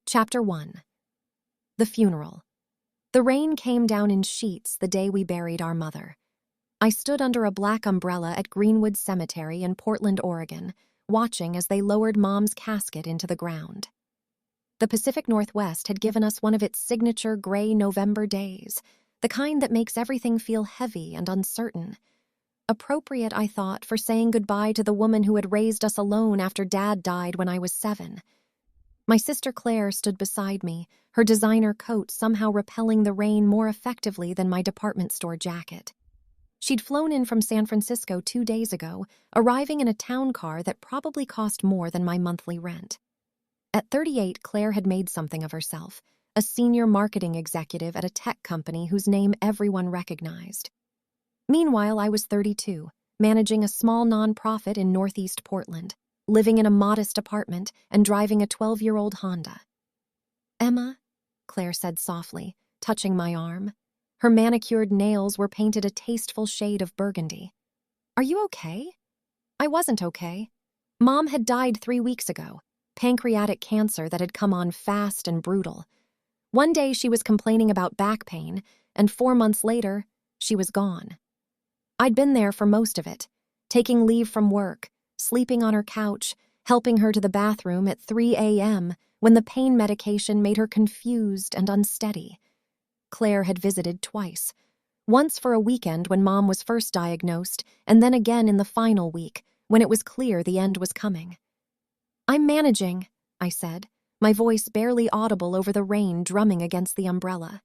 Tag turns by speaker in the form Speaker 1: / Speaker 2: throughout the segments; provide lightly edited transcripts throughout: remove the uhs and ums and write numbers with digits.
Speaker 1: Chapter 1. The Funeral. The rain came down in sheets the day we buried our mother. I stood under a black umbrella at Greenwood Cemetery in Portland, Oregon, watching as they lowered Mom's casket into the ground. The Pacific Northwest had given us one of its signature gray November days, the kind that makes everything feel heavy and uncertain. Appropriate, I thought, for saying goodbye to the woman who had raised us alone after Dad died when I was 7. My sister Claire stood beside me, her designer coat somehow repelling the rain more effectively than my department store jacket. She'd flown in from San Francisco 2 days ago, arriving in a town car that probably cost more than my monthly rent. At 38, Claire had made something of herself, a senior marketing executive at a tech company whose name everyone recognized. Meanwhile, I was 32, managing a small nonprofit in Northeast Portland, living in a modest apartment and driving a 12-year-old Honda. "Emma," Claire said softly, touching my arm. Her manicured nails were painted a tasteful shade of burgundy. "Are you okay?" I wasn't okay. Mom had died 3 weeks ago, pancreatic cancer that had come on fast and brutal. One day she was complaining about back pain, and 4 months later, she was gone. I'd been there for most of it, taking leave from work, sleeping on her couch, helping her to the bathroom at 3 a.m. when the pain medication made her confused and unsteady. Claire had visited twice, once for a weekend when Mom was first diagnosed, and then again in the final week, when it was clear the end was coming. "I'm managing," I said, my voice barely audible over the rain drumming against the umbrella.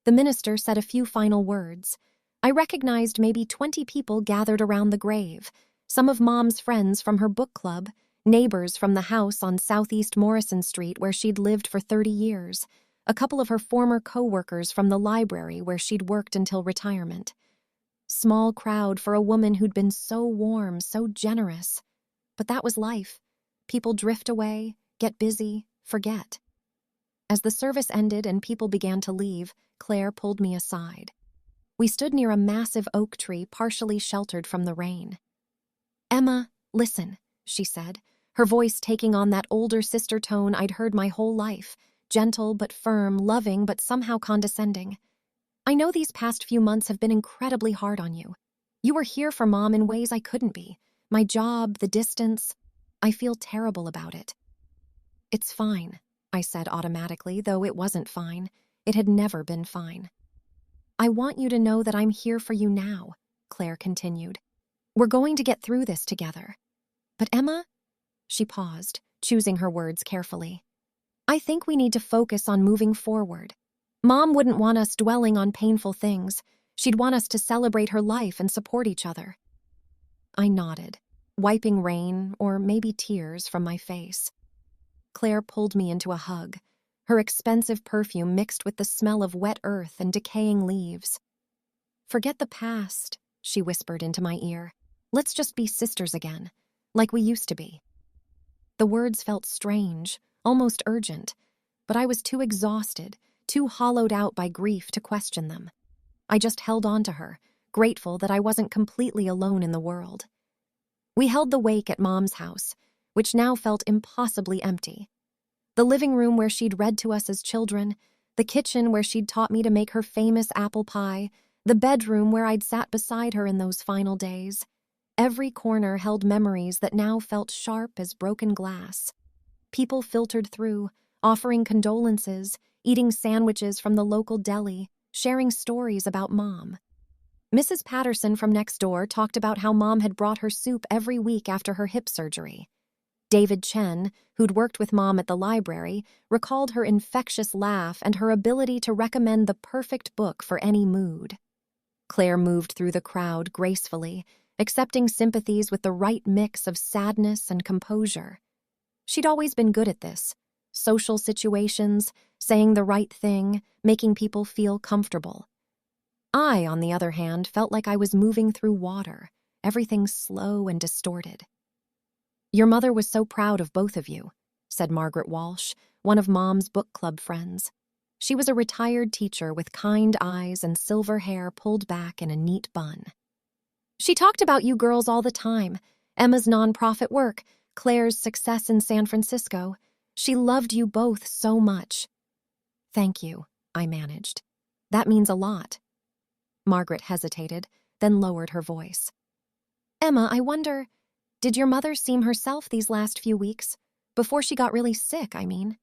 Speaker 1: The minister said a few final words. I recognized maybe 20 people gathered around the grave, some of Mom's friends from her book club, neighbors from the house on Southeast Morrison Street where she'd lived for 30 years, a couple of her former co-workers from the library where she'd worked until retirement. Small crowd for a woman who'd been so warm, so generous. But that was life. People drift away, get busy, forget. As the service ended and people began to leave, Claire pulled me aside. We stood near a massive oak tree partially sheltered from the rain. "Emma, listen," she said, her voice taking on that older sister tone I'd heard my whole life, gentle but firm, loving but somehow condescending. "I know these past few months have been incredibly hard on you. You were here for Mom in ways I couldn't be. My job, the distance. I feel terrible about it." "It's fine," I said automatically, though it wasn't fine. It had never been fine. "I want you to know that I'm here for you now," Claire continued. "We're going to get through this together. But Emma," she paused, choosing her words carefully, "I think we need to focus on moving forward. Mom wouldn't want us dwelling on painful things. She'd want us to celebrate her life and support each other." I nodded, wiping rain, or maybe tears, from my face. Claire pulled me into a hug, her expensive perfume mixed with the smell of wet earth and decaying leaves. "Forget the past," she whispered into my ear. "Let's just be sisters again, like we used to be." The words felt strange, almost urgent, but I was too exhausted, too hollowed out by grief to question them. I just held on to her, grateful that I wasn't completely alone in the world. We held the wake at Mom's house, which now felt impossibly empty. The living room where she'd read to us as children, the kitchen where she'd taught me to make her famous apple pie, the bedroom where I'd sat beside her in those final days. Every corner held memories that now felt sharp as broken glass. People filtered through, offering condolences, eating sandwiches from the local deli, sharing stories about Mom. Mrs. Patterson from next door talked about how Mom had brought her soup every week after her hip surgery. David Chen, who'd worked with Mom at the library, recalled her infectious laugh and her ability to recommend the perfect book for any mood. Claire moved through the crowd gracefully, accepting sympathies with the right mix of sadness and composure. She'd always been good at this. Social situations, saying the right thing, making people feel comfortable. I, on the other hand, felt like I was moving through water, everything slow and distorted. "Your mother was so proud of both of you," said Margaret Walsh, one of Mom's book club friends. She was a retired teacher with kind eyes and silver hair pulled back in a neat bun. "She talked about you girls all the time, Emma's nonprofit work, Claire's success in San Francisco. She loved you both so much." "Thank you," I managed. "That means a lot." Margaret hesitated, then lowered her voice. "Emma, I wonder, did your mother seem herself these last few weeks? Before she got really sick, I mean."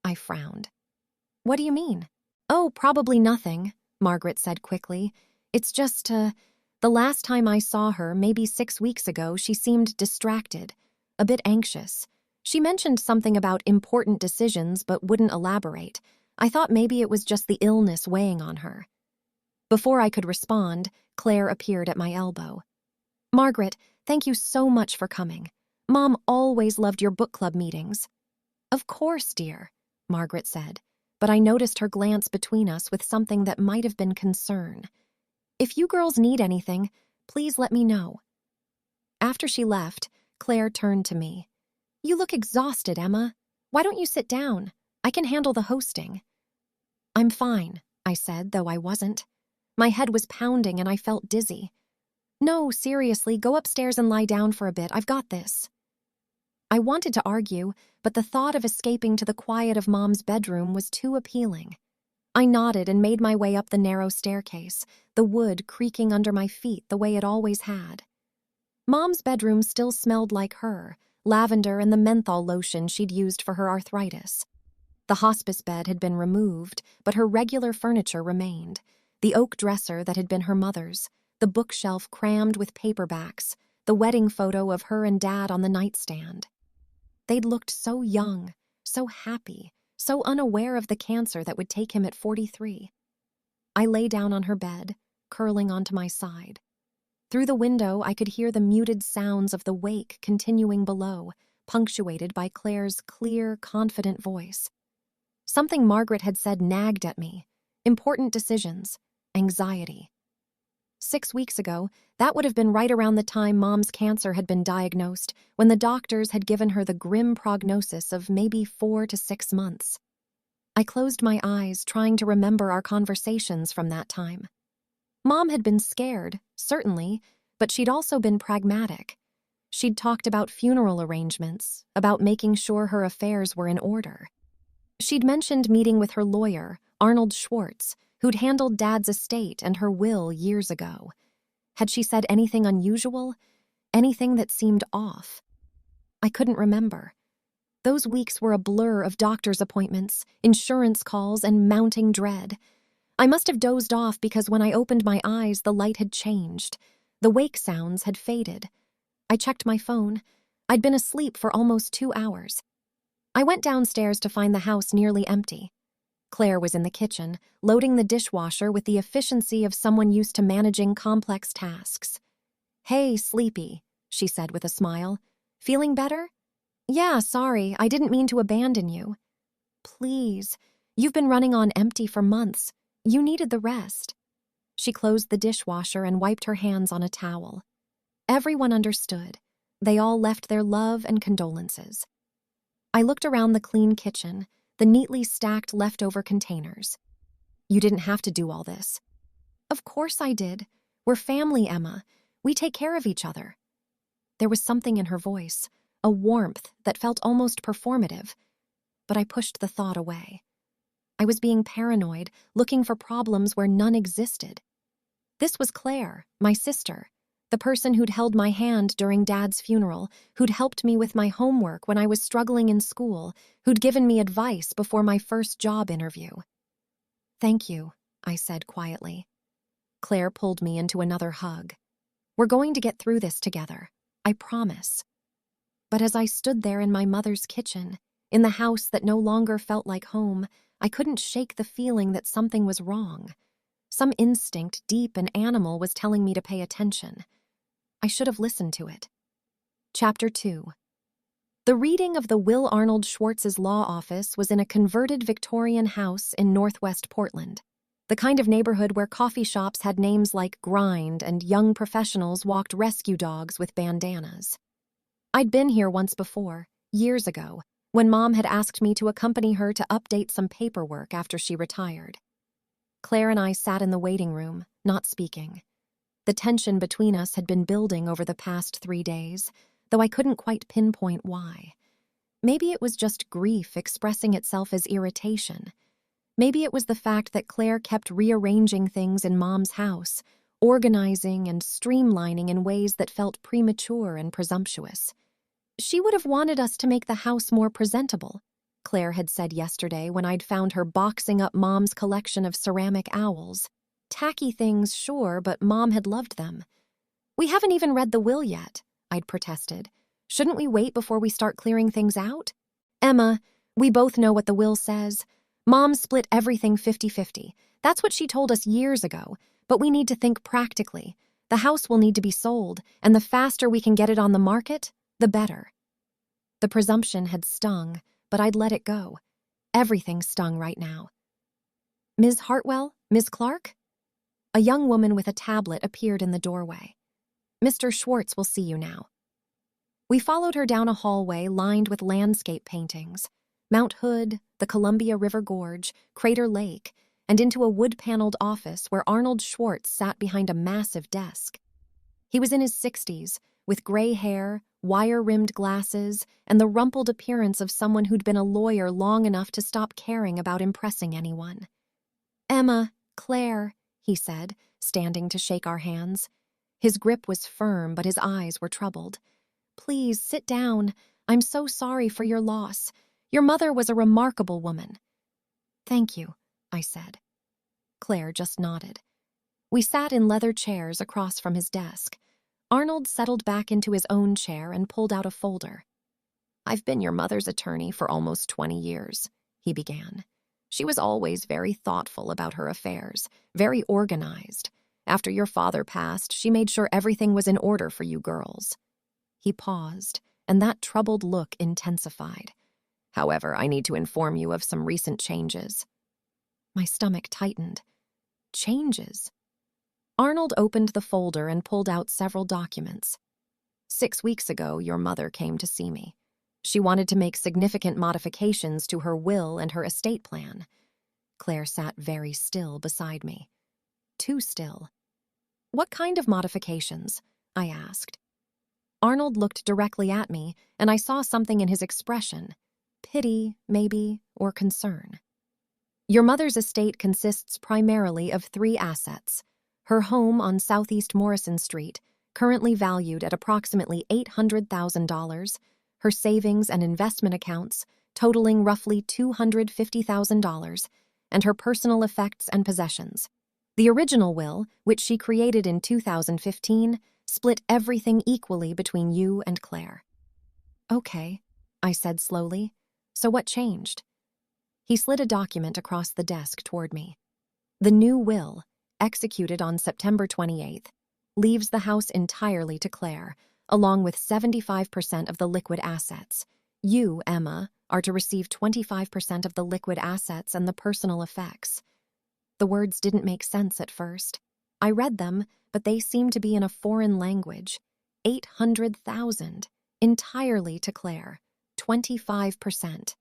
Speaker 1: I frowned. "What do you mean?" "Oh, probably nothing," Margaret said quickly. "It's just, the last time I saw her, maybe 6 weeks ago, she seemed distracted, a bit anxious. She mentioned something about important decisions but wouldn't elaborate. I thought maybe it was just the illness weighing on her." Before I could respond, Claire appeared at my elbow. "Margaret, thank you so much for coming. Mom always loved your book club meetings." "Of course, dear," Margaret said, but I noticed her glance between us with something that might have been concern. "If you girls need anything, please let me know." After she left, Claire turned to me. "You look exhausted, Emma. Why don't you sit down? I can handle the hosting." "I'm fine," I said, though I wasn't. My head was pounding and I felt dizzy. "No, seriously, go upstairs and lie down for a bit. I've got this." I wanted to argue, but the thought of escaping to the quiet of Mom's bedroom was too appealing. I nodded and made my way up the narrow staircase, the wood creaking under my feet the way it always had. Mom's bedroom still smelled like her, lavender and the menthol lotion she'd used for her arthritis. The hospice bed had been removed, but her regular furniture remained. The oak dresser that had been her mother's, the bookshelf crammed with paperbacks, the wedding photo of her and Dad on the nightstand. They'd looked so young, so happy, so unaware of the cancer that would take him at 43. I lay down on her bed, curling onto my side. Through the window, I could hear the muted sounds of the wake continuing below, punctuated by Claire's clear, confident voice. Something Margaret had said nagged at me. Important decisions, anxiety. 6 weeks ago, that would have been right around the time Mom's cancer had been diagnosed, when the doctors had given her the grim prognosis of maybe 4 to 6 months. I closed my eyes, trying to remember our conversations from that time. Mom had been scared, certainly, but she'd also been pragmatic. She'd talked about funeral arrangements, about making sure her affairs were in order. She'd mentioned meeting with her lawyer, Arnold Schwartz, who'd handled Dad's estate and her will years ago. Had she said anything unusual? Anything that seemed off? I couldn't remember. Those weeks were a blur of doctor's appointments, insurance calls, and mounting dread. I must have dozed off because when I opened my eyes, the light had changed. The wake sounds had faded. I checked my phone. I'd been asleep for almost 2 hours. I went downstairs to find the house nearly empty. Claire was in the kitchen, loading the dishwasher with the efficiency of someone used to managing complex tasks. "Hey, sleepy," she said with a smile. "Feeling better?" "Yeah, sorry, I didn't mean to abandon you." "Please, you've been running on empty for months. You needed the rest." She closed the dishwasher and wiped her hands on a towel. Everyone understood. They all left their love and condolences. I looked around the clean kitchen, the neatly stacked leftover containers. "You didn't have to do all this." "Of course I did. We're family, Emma. We take care of each other." There was something in her voice, a warmth that felt almost performative, but I pushed the thought away. I was being paranoid, looking for problems where none existed. This was Claire, my sister, the person who'd held my hand during Dad's funeral, who'd helped me with my homework when I was struggling in school, who'd given me advice before my first job interview. "Thank you," I said quietly. Claire pulled me into another hug. "We're going to get through this together, I promise." But as I stood there in my mother's kitchen, in the house that no longer felt like home, I couldn't shake the feeling that something was wrong. Some instinct, deep and animal, was telling me to pay attention. I should have listened to it. Chapter 2. The reading of the Will Arnold Schwartz's law office was in a converted Victorian house in northwest Portland, the kind of neighborhood where coffee shops had names like Grind and young professionals walked rescue dogs with bandanas. I'd been here once before, years ago, when Mom had asked me to accompany her to update some paperwork after she retired. Claire and I sat in the waiting room, not speaking. The tension between us had been building over the past 3 days, though I couldn't quite pinpoint why. Maybe it was just grief expressing itself as irritation. Maybe it was the fact that Claire kept rearranging things in Mom's house, organizing and streamlining in ways that felt premature and presumptuous. She would have wanted us to make the house more presentable, Claire had said yesterday when I'd found her boxing up Mom's collection of ceramic owls. Tacky things, sure, but Mom had loved them. We haven't even read the will yet, I'd protested. Shouldn't we wait before we start clearing things out? Emma, we both know what the will says. Mom split everything 50-50. That's what she told us years ago, but we need to think practically. The house will need to be sold, and the faster we can get it on the market, the better. The presumption had stung, but I'd let it go. Everything stung right now. Ms. Hartwell? Ms. Clark? A young woman with a tablet appeared in the doorway. Mr. Schwartz will see you now. We followed her down a hallway lined with landscape paintings, Mount Hood, the Columbia River Gorge, Crater Lake, and into a wood-paneled office where Arnold Schwartz sat behind a massive desk. He was in his 60s, with gray hair, wire-rimmed glasses, and the rumpled appearance of someone who'd been a lawyer long enough to stop caring about impressing anyone. Emma, Claire, he said, standing to shake our hands. His grip was firm, but his eyes were troubled. Please, sit down. I'm so sorry for your loss. Your mother was a remarkable woman. Thank you, I said. Claire just nodded. We sat in leather chairs across from his desk. Arnold settled back into his own chair and pulled out a folder. I've been your mother's attorney for almost 20 years, he began. She was always very thoughtful about her affairs, very organized. After your father passed, she made sure everything was in order for you girls. He paused, and that troubled look intensified. However, I need to inform you of some recent changes. My stomach tightened. Changes? Arnold opened the folder and pulled out several documents. 6 weeks ago, your mother came to see me. She wanted to make significant modifications to her will and her estate plan. Claire sat very still beside me. Too still. What kind of modifications? I asked. Arnold looked directly at me, and I saw something in his expression. Pity, maybe, or concern. Your mother's estate consists primarily of 3 assets. Her home on Southeast Morrison Street, currently valued at approximately $800,000, her savings and investment accounts, totaling roughly $250,000, and her personal effects and possessions. The original will, which she created in 2015, split everything equally between you and Claire. Okay, I said slowly. So what changed? He slid a document across the desk toward me. The new will, executed on September 28th, leaves the house entirely to Claire, along with 75% of the liquid assets. You, Emma, are to receive 25% of the liquid assets and the personal effects. The words didn't make sense at first. I read them, but they seemed to be in a foreign language. 800,000, entirely to Claire, 25%.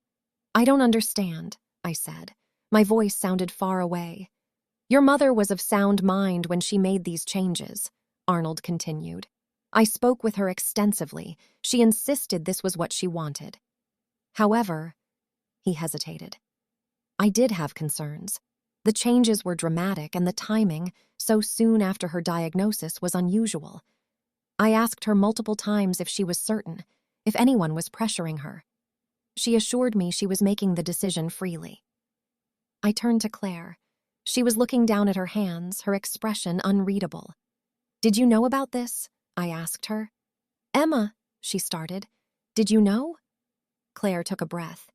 Speaker 1: I don't understand, I said. My voice sounded far away. Your mother was of sound mind when she made these changes, Arnold continued. I spoke with her extensively. She insisted this was what she wanted. However, he hesitated. I did have concerns. The changes were dramatic, and the timing, so soon after her diagnosis, was unusual. I asked her multiple times if she was certain, if anyone was pressuring her. She assured me she was making the decision freely. I turned to Claire. She was looking down at her hands, her expression unreadable. Did you know about this? I asked her. Emma, she started. Did you know? Claire took a breath.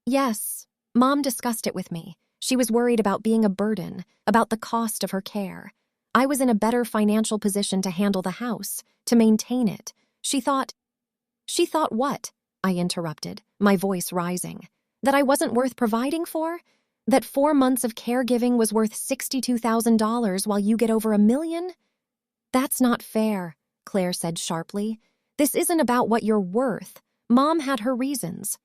Speaker 1: Yes, Mom discussed it with me. She was worried about being a burden, about the cost of her care. I was in a better financial position to handle the house, to maintain it. She thought what? I interrupted, my voice rising. That I wasn't worth providing for? That 4 months of caregiving was worth $62,000 while you get over $1 million? That's not fair, Claire said sharply. This isn't about what you're worth. Mom had her reasons.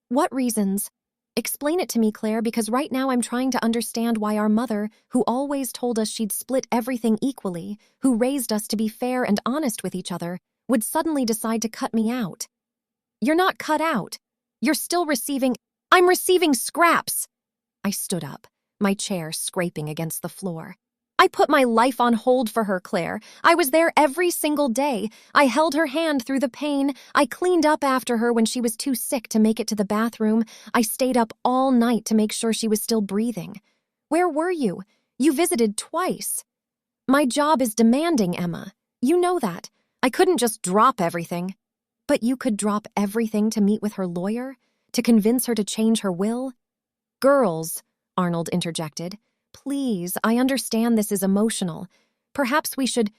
Speaker 1: What reasons? Explain it to me, Claire, because right now I'm trying to understand why our mother, who always told us she'd split everything equally, who raised us to be fair and honest with each other, would suddenly decide to cut me out. You're not cut out. You're still receiving— I'm receiving scraps! I stood up, my chair scraping against the floor. I put my life on hold for her, Claire. I was there every single day. I held her hand through the pain. I cleaned up after her when she was too sick to make it to the bathroom. I stayed up all night to make sure she was still breathing. Where were you? You visited twice. My job is demanding, Emma. You know that. I couldn't just drop everything. But you could drop everything to meet with her lawyer? To convince her to change her will? Girls, Arnold interjected. Please, I understand this is emotional. Perhaps we should—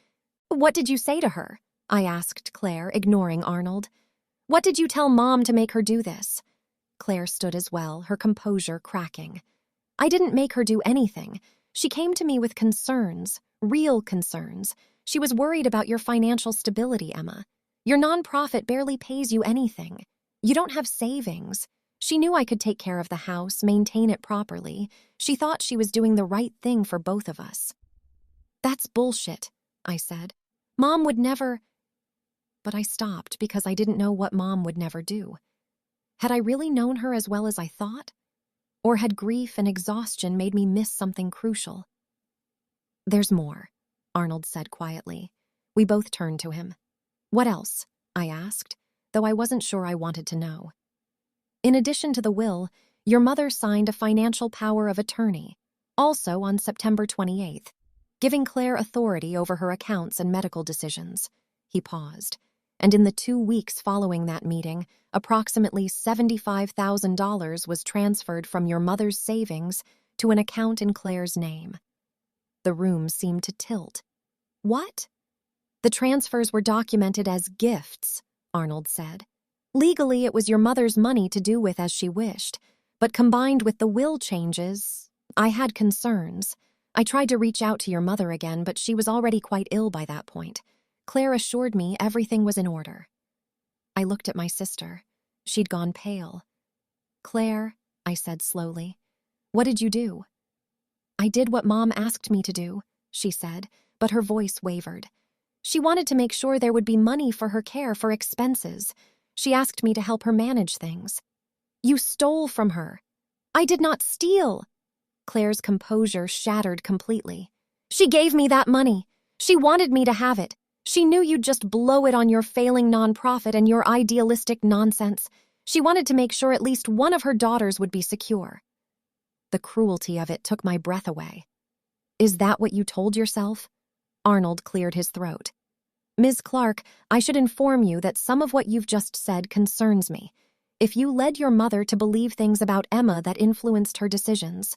Speaker 1: What did you say to her? I asked Claire, ignoring Arnold. What did you tell Mom to make her do this? Claire stood as well, her composure cracking. I didn't make her do anything. She came to me with concerns, real concerns. She was worried about your financial stability, Emma. Your nonprofit barely pays you anything. You don't have savings. She knew I could take care of the house, maintain it properly. She thought she was doing the right thing for both of us. That's bullshit, I said. Mom would never— But I stopped because I didn't know what Mom would never do. Had I really known her as well as I thought? Or had grief and exhaustion made me miss something crucial? There's more, Arnold said quietly. We both turned to him. What else? I asked, though I wasn't sure I wanted to know. In addition to the will, your mother signed a financial power of attorney, also on September 28th, giving Claire authority over her accounts and medical decisions. He paused, and in the 2 weeks following that meeting, approximately $75,000 was transferred from your mother's savings to an account in Claire's name. The room seemed to tilt. What? The transfers were documented as gifts, Arnold said. Legally, it was your mother's money to do with as she wished, but combined with the will changes, I had concerns. I tried to reach out to your mother again, but she was already quite ill by that point. Claire assured me everything was in order. I looked at my sister. She'd gone pale. Claire, I said slowly, what did you do? I did what Mom asked me to do, she said, but her voice wavered. She wanted to make sure there would be money for her care, for expenses. She asked me to help her manage things. You stole from her. I did not steal. Claire's composure shattered completely. She gave me that money. She wanted me to have it. She knew you'd just blow it on your failing nonprofit and your idealistic nonsense. She wanted to make sure at least one of her daughters would be secure. The cruelty of it took my breath away. Is that what you told yourself? Arnold cleared his throat. Ms. Clark, I should inform you that some of what you've just said concerns me. If you led your mother to believe things about Emma that influenced her decisions.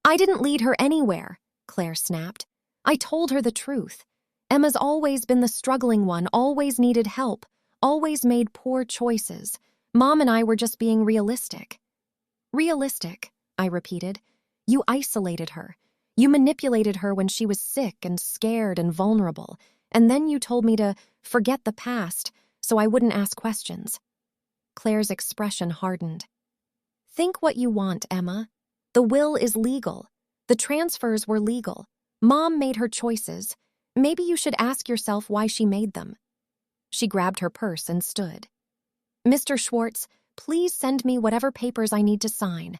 Speaker 1: I didn't lead her anywhere, Claire snapped. I told her the truth. Emma's always been the struggling one, always needed help, always made poor choices. Mom and I were just being realistic. Realistic, I repeated. You isolated her. You manipulated her when she was sick and scared and vulnerable. And then you told me to forget the past so I wouldn't ask questions. Claire's expression hardened. Think what you want, Emma. The will is legal. The transfers were legal. Mom made her choices. Maybe you should ask yourself why she made them. She grabbed her purse and stood. Mr. Schwartz, please send me whatever papers I need to sign.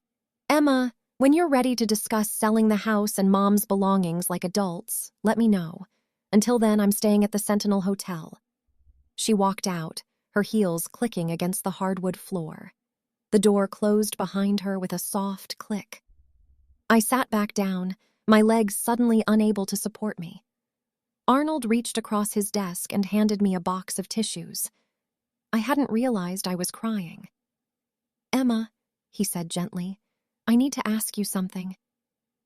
Speaker 1: Emma, when you're ready to discuss selling the house and Mom's belongings like adults, let me know. Until then, I'm staying at the Sentinel Hotel. She walked out, her heels clicking against the hardwood floor. The door closed behind her with a soft click. I sat back down, my legs suddenly unable to support me. Arnold reached across his desk and handed me a box of tissues. I hadn't realized I was crying. Emma, he said gently, I need to ask you something.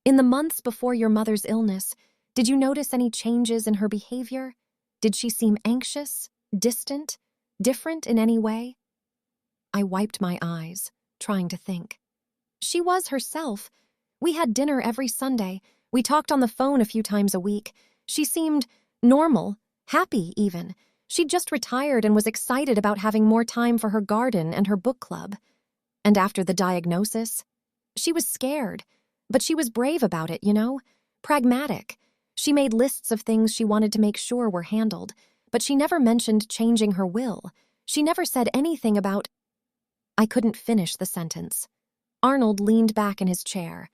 Speaker 1: In the months before your mother's illness, did you notice any changes in her behavior? Did she seem anxious, distant, different in any way? I wiped my eyes, trying to think. She was herself. We had dinner every Sunday. We talked on the phone a few times a week. She seemed normal, happy even. She'd just retired and was excited about having more time for her garden and her book club. And after the diagnosis, she was scared, but she was brave about it, pragmatic. She made lists of things she wanted to make sure were handled, but she never mentioned changing her will. She never said anything about— I couldn't finish the sentence. Arnold leaned back in his chair.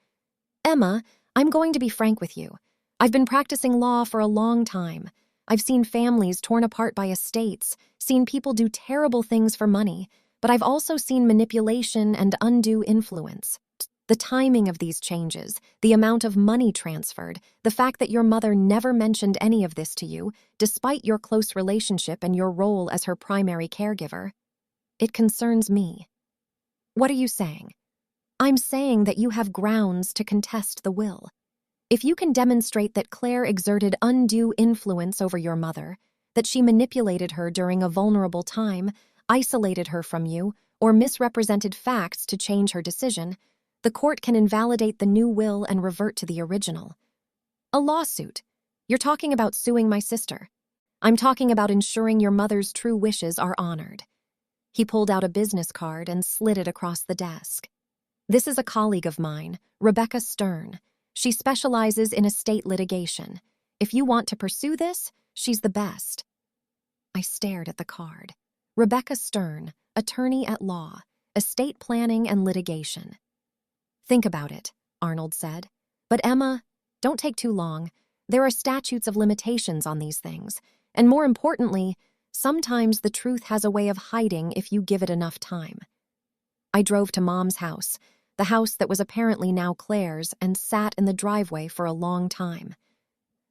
Speaker 1: Emma, I'm going to be frank with you. I've been practicing law for a long time. I've seen families torn apart by estates, seen people do terrible things for money, but I've also seen manipulation and undue influence. The timing of these changes, the amount of money transferred, the fact that your mother never mentioned any of this to you, despite your close relationship and your role as her primary caregiver, it concerns me. What are you saying? I'm saying that you have grounds to contest the will. If you can demonstrate that Claire exerted undue influence over your mother, that she manipulated her during a vulnerable time, isolated her from you, or misrepresented facts to change her decision, the court can invalidate the new will and revert to the original. A lawsuit. You're talking about suing my sister. I'm talking about ensuring your mother's true wishes are honored. He pulled out a business card and slid it across the desk. This is a colleague of mine, Rebecca Stern. She specializes in estate litigation. If you want to pursue this, she's the best. I stared at the card. Rebecca Stern, attorney at law, estate planning and litigation. Think about it, Arnold said. But Emma, don't take too long. There are statutes of limitations on these things. And more importantly, sometimes the truth has a way of hiding if you give it enough time. I drove to Mom's house, the house that was apparently now Claire's, and sat in the driveway for a long time.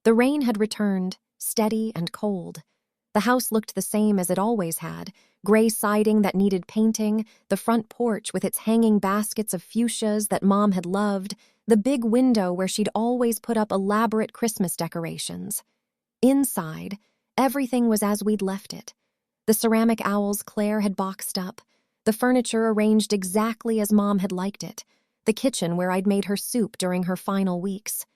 Speaker 1: The rain had returned, steady and cold. The house looked the same as it always had, gray siding that needed painting, the front porch with its hanging baskets of fuchsias that Mom had loved, the big window where she'd always put up elaborate Christmas decorations. Inside, everything was as we'd left it. The ceramic owls Claire had boxed up, the furniture arranged exactly as Mom had liked it, the kitchen where I'd made her soup during her final weeks.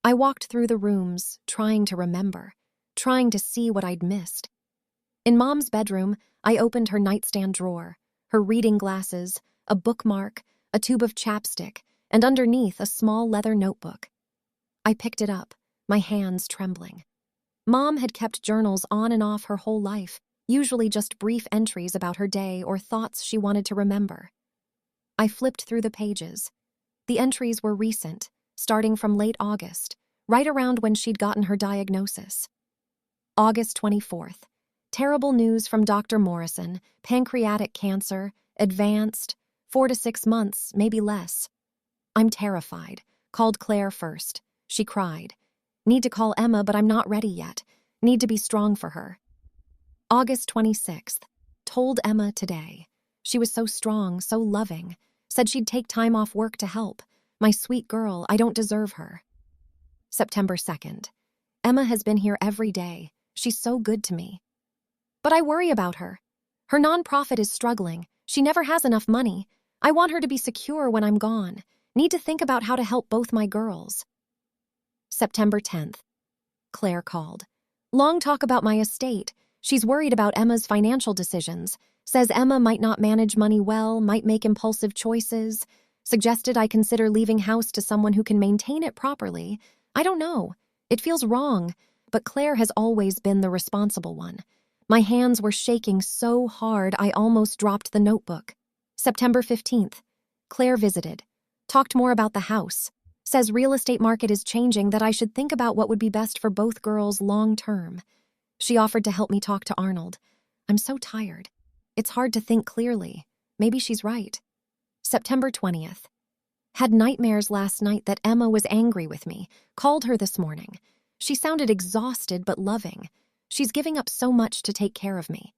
Speaker 1: I walked through the rooms, trying to remember, trying to see what I'd missed. In Mom's bedroom, I opened her nightstand drawer, her reading glasses, a bookmark, a tube of chapstick, and underneath a small leather notebook. I picked it up, my hands trembling. Mom had kept journals on and off her whole life, usually just brief entries about her day or thoughts she wanted to remember. I flipped through the pages. The entries were recent, starting from late August, right around when she'd gotten her diagnosis. August 24th. Terrible news from Dr. Morrison, pancreatic cancer, advanced, 4 to 6 months, maybe less. I'm terrified. Called Claire first. She cried. Need to call Emma, but I'm not ready yet. Need to be strong for her. August 26th. Told Emma today. She was so strong, so loving. Said she'd take time off work to help. My sweet girl, I don't deserve her. September 2nd. Emma has been here every day. She's so good to me. But I worry about her. Her nonprofit is struggling. She never has enough money. I want her to be secure when I'm gone. Need to think about how to help both my girls. September 10th. Claire called. Long talk about my estate. She's worried about Emma's financial decisions. Says Emma might not manage money well, might make impulsive choices. Suggested I consider leaving house to someone who can maintain it properly. I don't know. It feels wrong, but Claire has always been the responsible one. My hands were shaking so hard I almost dropped the notebook. September 15th. Claire visited. Talked more about the house. Says real estate market is changing, that I should think about what would be best for both girls long term. She offered to help me talk to Arnold. I'm so tired. It's hard to think clearly. Maybe she's right. September 20th. Had nightmares last night that Emma was angry with me. Called her this morning. She sounded exhausted but loving. She's giving up so much to take care of me.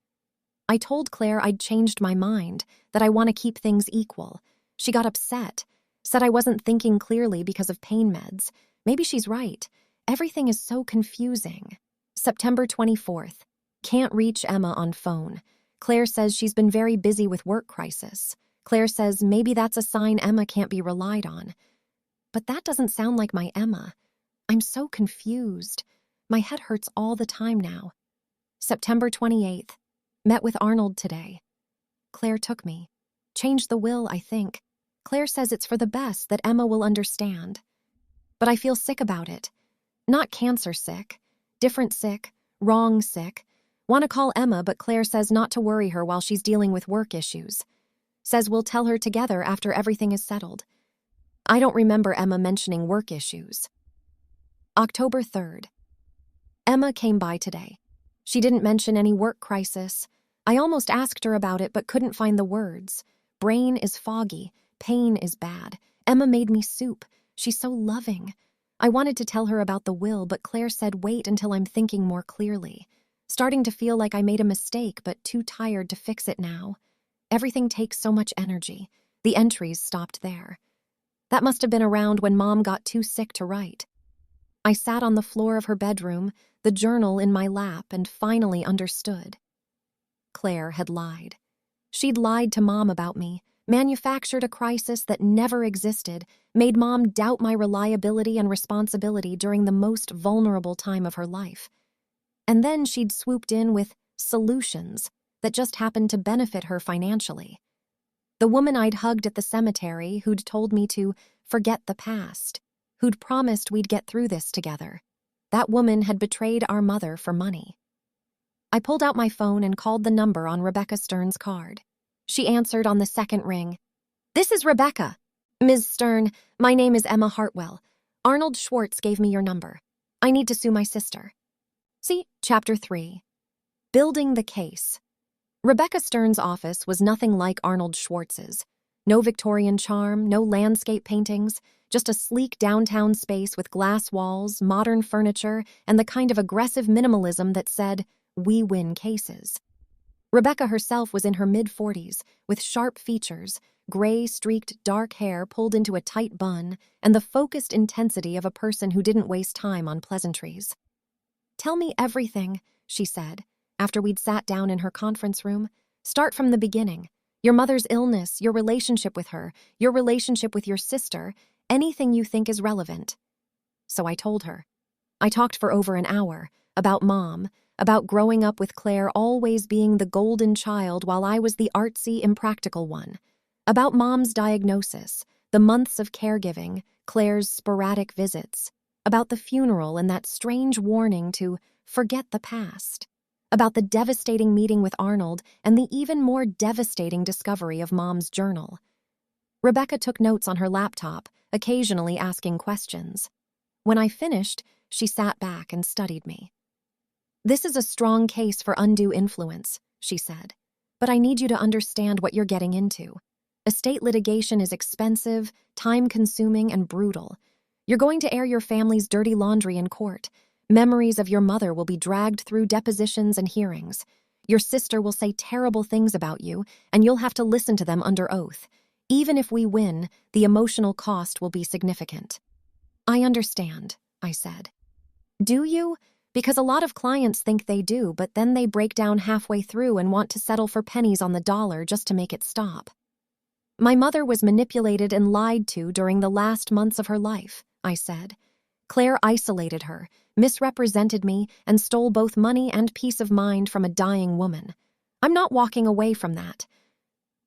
Speaker 1: I told Claire I'd changed my mind, that I want to keep things equal. She got upset, said I wasn't thinking clearly because of pain meds. Maybe she's right. Everything is so confusing. September 24th. Can't reach Emma on phone. Claire says she's been very busy with work crisis. Claire says maybe that's a sign Emma can't be relied on. But that doesn't sound like my Emma. I'm so confused. My head hurts all the time now. September 28th. Met with Arnold today. Claire took me. Changed the will, I think. Claire says it's for the best, that Emma will understand. But I feel sick about it. Not cancer sick. Different sick. Wrong sick. Want to call Emma, but Claire says not to worry her while she's dealing with work issues. Says we'll tell her together after everything is settled. I don't remember Emma mentioning work issues. October 3rd. Emma came by today. She didn't mention any work crisis. I almost asked her about it but couldn't find the words. Brain is foggy. Pain is bad. Emma made me soup. She's so loving. I wanted to tell her about the will, but Claire said wait until I'm thinking more clearly. Starting to feel like I made a mistake, but too tired to fix it now. Everything takes so much energy. The entries stopped there. That must have been around when Mom got too sick to write. I sat on the floor of her bedroom, the journal in my lap, and finally understood. Claire had lied. She'd lied to Mom about me, manufactured a crisis that never existed, made Mom doubt my reliability and responsibility during the most vulnerable time of her life. And then she'd swooped in with solutions that just happened to benefit her financially. The woman I'd hugged at the cemetery, who'd told me to forget the past, who'd promised we'd get through this together. That woman had betrayed our mother for money. I pulled out my phone and called the number on Rebecca Stern's card. She answered on the second ring. "This is Rebecca. Ms. Stern, my name is Emma Hartwell. Arnold Schwartz gave me your number. I need to sue my sister." See Chapter 3. Building the Case. Rebecca Stern's office was nothing like Arnold Schwartz's. No Victorian charm, no landscape paintings, just a sleek downtown space with glass walls, modern furniture, and the kind of aggressive minimalism that said, "We win cases." Rebecca herself was in her mid-40s, with sharp features, gray-streaked dark hair pulled into a tight bun, and the focused intensity of a person who didn't waste time on pleasantries. "Tell me everything," she said, after we'd sat down in her conference room. "Start from the beginning. Your mother's illness, your relationship with her, your relationship with your sister, anything you think is relevant." So I told her. I talked for over an hour, about Mom, about growing up with Claire always being the golden child while I was the artsy, impractical one, about Mom's diagnosis, the months of caregiving, Claire's sporadic visits, about the funeral and that strange warning to forget the past, about the devastating meeting with Arnold and the even more devastating discovery of Mom's journal. Rebecca took notes on her laptop, occasionally asking questions. When I finished, she sat back and studied me. "This is a strong case for undue influence," she said, "but I need you to understand what you're getting into. Estate litigation is expensive, time-consuming, and brutal. You're going to air your family's dirty laundry in court. Memories of your mother will be dragged through depositions and hearings. Your sister will say terrible things about you, and you'll have to listen to them under oath. Even if we win, the emotional cost will be significant." "I understand," I said. "Do you? Because a lot of clients think they do, but then they break down halfway through and want to settle for pennies on the dollar just to make it stop." "My mother was manipulated and lied to during the last months of her life," I said. "Claire isolated her, misrepresented me, and stole both money and peace of mind from a dying woman. I'm not walking away from that."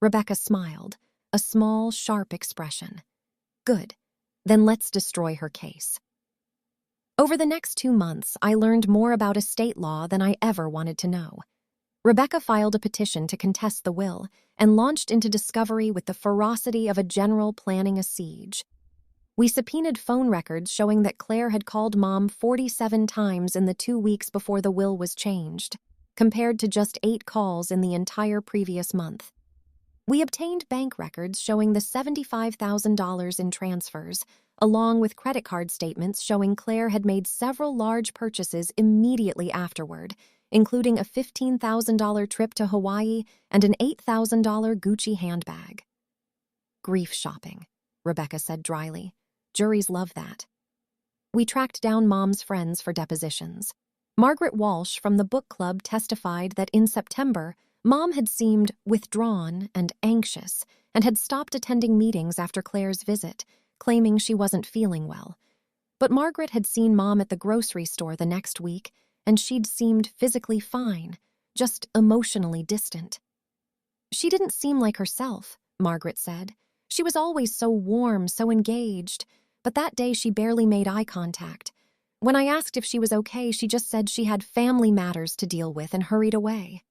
Speaker 1: Rebecca smiled, a small, sharp expression. "Good. Then let's destroy her case." Over the next 2 months, I learned more about estate law than I ever wanted to know. Rebecca filed a petition to contest the will and launched into discovery with the ferocity of a general planning a siege. We subpoenaed phone records showing that Claire had called Mom 47 times in the 2 weeks before the will was changed, compared to just 8 calls in the entire previous month. We obtained bank records showing the $75,000 in transfers, along with credit card statements showing Claire had made several large purchases immediately afterward, including a $15,000 trip to Hawaii and an $8,000 Gucci handbag. "Grief shopping," Rebecca said dryly. "Juries love that." We tracked down Mom's friends for depositions. Margaret Walsh from the book club testified that in September, Mom had seemed withdrawn and anxious and had stopped attending meetings after Claire's visit, claiming she wasn't feeling well. But Margaret had seen Mom at the grocery store the next week, and she'd seemed physically fine, just emotionally distant. "She didn't seem like herself," Margaret said. "She was always so warm, so engaged, but that day she barely made eye contact. When I asked if she was okay, she just said she had family matters to deal with and hurried away."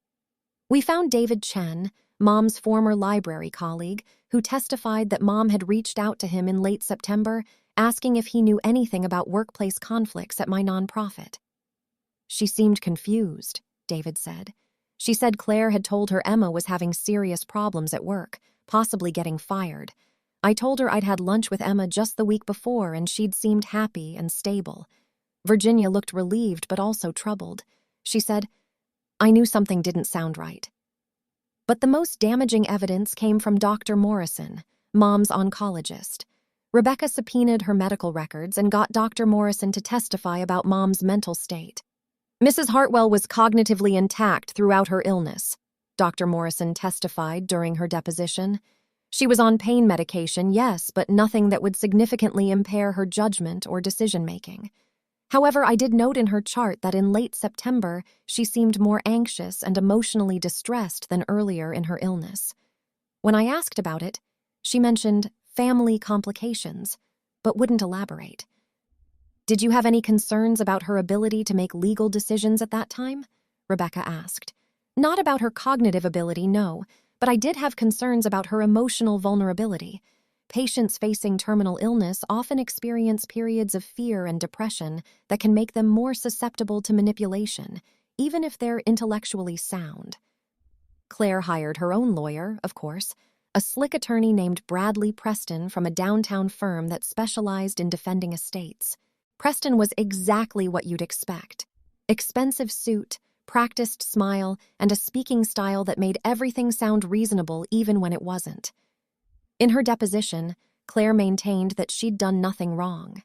Speaker 1: We found David Chen, Mom's former library colleague, who testified that Mom had reached out to him in late September asking if he knew anything about workplace conflicts at my nonprofit. She seemed confused, David said. She said Claire had told her Emma was having serious problems at work, possibly getting fired. I told her I'd had lunch with Emma just the week before and she'd seemed happy and stable. Virginia looked relieved but also troubled. She said, I knew something didn't sound right. But the most damaging evidence came from Dr. Morrison, Mom's oncologist. Rebecca subpoenaed her medical records and got Dr. Morrison to testify about Mom's mental state. Mrs. Hartwell was cognitively intact throughout her illness, Dr. Morrison testified during her deposition. She was on pain medication, yes, but nothing that would significantly impair her judgment or decision-making. However, I did note in her chart that in late September, she seemed more anxious and emotionally distressed than earlier in her illness. When I asked about it, she mentioned family complications, but wouldn't elaborate. Did you have any concerns about her ability to make legal decisions at that time? Rebecca asked. Not about her cognitive ability, no, but I did have concerns about her emotional vulnerability. Patients facing terminal illness often experience periods of fear and depression that can make them more susceptible to manipulation, even if they're intellectually sound. Claire hired her own lawyer, of course, a slick attorney named Bradley Preston from a downtown firm that specialized in defending estates. Preston was exactly what you'd expect. Expensive suit, practiced smile, and a speaking style that made everything sound reasonable even when it wasn't. In her deposition, Claire maintained that she'd done nothing wrong.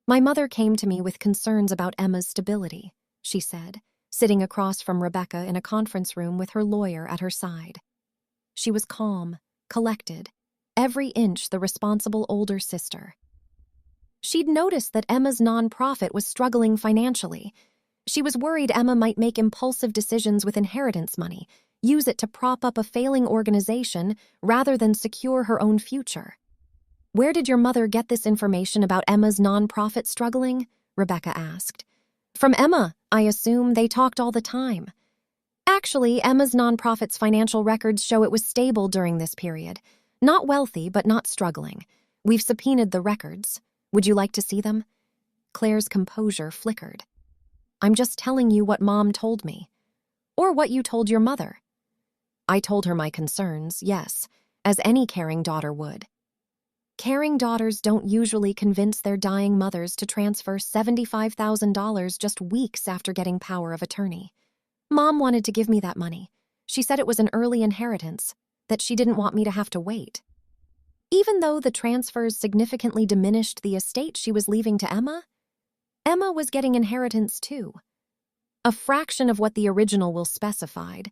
Speaker 1: My mother came to me with concerns about Emma's stability, she said, sitting across from Rebecca in a conference room with her lawyer at her side. She was calm, collected, every inch the responsible older sister. She'd noticed that Emma's nonprofit was struggling financially. She was worried Emma might make impulsive decisions with inheritance money, use it to prop up a failing organization rather than secure her own future. Where did your mother get this information about Emma's nonprofit struggling? Rebecca asked. From Emma, I assume. They talked all the time. Actually, Emma's nonprofit's financial records show it was stable during this period. Not wealthy, but not struggling. We've subpoenaed the records. Would you like to see them? Claire's composure flickered. I'm just telling you what Mom told me. Or what you told your mother. I told her my concerns, yes, as any caring daughter would. Caring daughters don't usually convince their dying mothers to transfer $75,000 just weeks after getting power of attorney. Mom wanted to give me that money. She said it was an early inheritance, that she didn't want me to have to wait. Even though the transfers significantly diminished the estate she was leaving to Emma, Emma was getting inheritance too. A fraction of what the original will specified.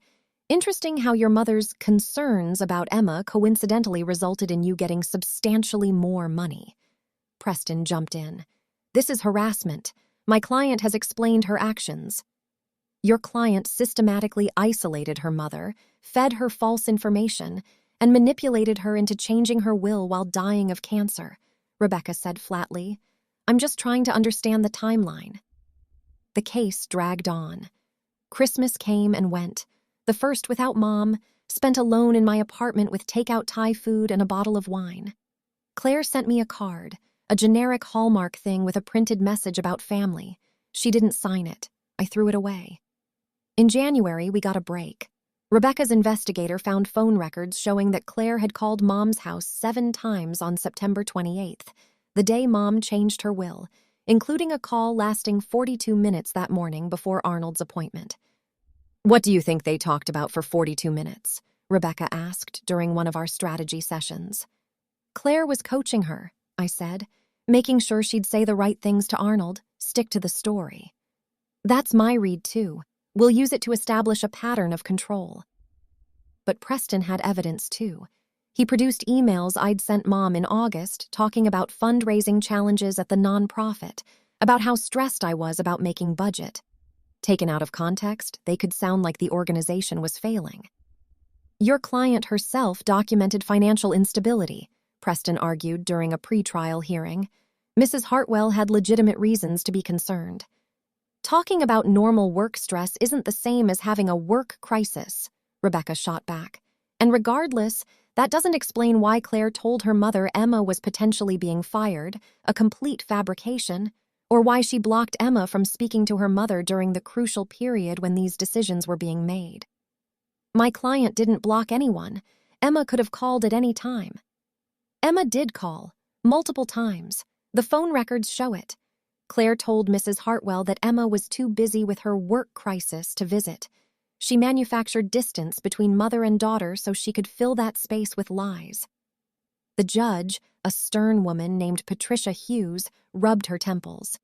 Speaker 1: Interesting how your mother's concerns about Emma coincidentally resulted in you getting substantially more money. Preston jumped in. This is harassment. My client has explained her actions. Your client systematically isolated her mother, fed her false information, and manipulated her into changing her will while dying of cancer, Rebecca said flatly. I'm just trying to understand the timeline. The case dragged on. Christmas came and went, the first without Mom, spent alone in my apartment with takeout Thai food and a bottle of wine. Claire sent me a card, a generic Hallmark thing with a printed message about family. She didn't sign it. I threw it away. In January, we got a break. Rebecca's investigator found phone records showing that Claire had called Mom's house 7 times on September 28th, the day Mom changed her will, including a call lasting 42 minutes that morning before Arnold's appointment. What do you think they talked about for 42 minutes? Rebecca asked during one of our strategy sessions. Claire was coaching her, I said, making sure she'd say the right things to Arnold, stick to the story. That's my read too. We'll use it to establish a pattern of control. But Preston had evidence too. He produced emails I'd sent Mom in August talking about fundraising challenges at the nonprofit, about how stressed I was about making budget. Taken out of context, they could sound like the organization was failing. Your client herself documented financial instability, Preston argued during a pre-trial hearing. Mrs. Hartwell had legitimate reasons to be concerned. Talking about normal work stress isn't the same as having a work crisis, Rebecca shot back. And regardless, that doesn't explain why Claire told her mother Emma was potentially being fired, a complete fabrication, or why she blocked Emma from speaking to her mother during the crucial period when these decisions were being made. My client didn't block anyone. Emma could have called at any time. Emma did call, multiple times. The phone records show it. Claire told Mrs. Hartwell that Emma was too busy with her work crisis to visit. She manufactured distance between mother and daughter so she could fill that space with lies. The judge, a stern woman named Patricia Hughes, rubbed her temples.